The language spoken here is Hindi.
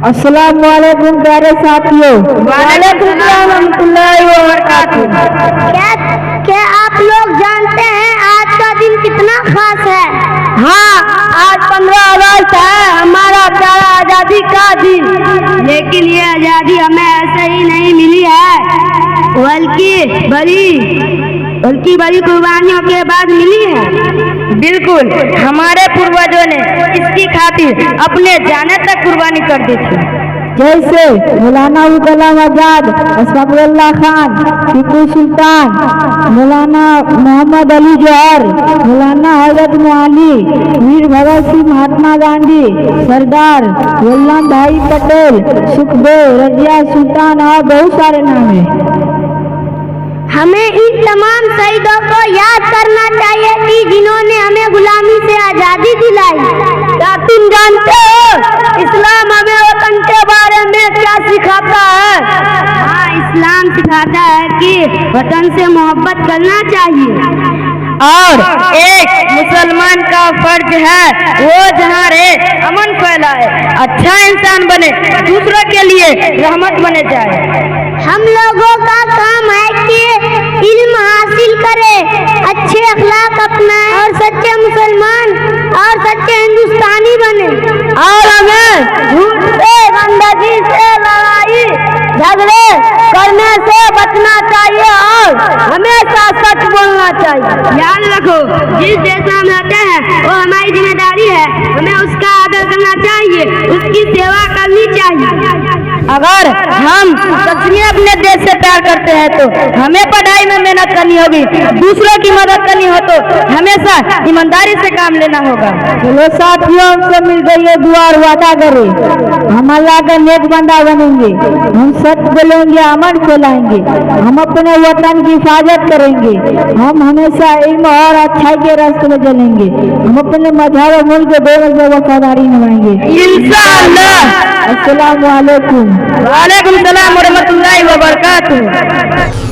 अस्सलाम वालेकुम प्यारे साथियों। वालेकुम सलाम रहमतुल्लाहि व बरकातुहू। क्या आप लोग जानते हैं आज का दिन कितना खास है? हाँ, आज 15 अगस्त है, हमारा प्यारा आजादी का दिन। लेकिन ये आजादी हमें ऐसे ही नहीं मिली है, बल्कि बड़ी कुर्बानियों के बाद मिली है। बिल्कुल, हमारे पूर्वजों ने इसकी खातिर अपने जाने तक कुर्बानी कर दी थी। जैसे मौलाना अबुल कलाम आजाद, अशफाकुल्लाह खान, टीपू सुल्तान, मौलाना मोहम्मद अली जौहर, मौलाना हजरत मोहाली, वीर भगत सिंह, महात्मा गांधी, सरदार वल्लभ भाई पटेल, सुखदेव, रजिया सुल्तान और बहुत सारे नाम हैं। हमें इन तमाम शहीदों को याद करना चाहिए कि जिन्होंने हमें गुलामी से आजादी दिलाई। क्या तुम जानते हो इस्लाम हमें वतन के बारे में क्या सिखाता है? हाँ, इस्लाम सिखाता है कि वतन से मोहब्बत करना चाहिए और एक मुसलमान का फर्ज है वो जहाँ रहे अमन फैलाए, अच्छा इंसान बने, दूसरों के लिए रहमत बने जाए। हम लोगों का काम है कि इल्म हासिल करें, अच्छे अखलाक अपनाएं और सच्चे मुसलमान और सच्चे हिंदुस्तानी बने। और हमें झूठ से, गंदगी से, लड़ाई झगड़े करने से बचना चाहिए और हमेशा सच बोलना चाहिए। याद रखो, जिस देश में हम रहते हैं वो हमारी जिम्मेदारी है, हमें उसका आदर करना चाहिए, उसकी सेवा करनी चाहिए। अगर हम सच में अपने देश से प्यार करते हैं तो हमें पढ़ाई में मेहनत करनी होगी, दूसरों की मदद करनी हो तो हमेशा ईमानदारी से काम लेना होगा। चलो साथियों, हमसे मिल गई ये दुआ और वादा करें, हम अल्लाह का नेक बंदा बनेंगे, हम सच बोलेंगे, अमन फैलाएंगे, हम अपने वतन की हिफाजत करेंगे, हम हमेशा इल्म और अच्छाई के रास्ते में चलेंगे, हम अपने मजहब और मुल्क के बेवजह वफादारी निभाएंगे इंशाअल्लाह। अस्सलाम वालेकुम। वालेकुम सलाम व रहमतुल्लाहि व बरकातुहू।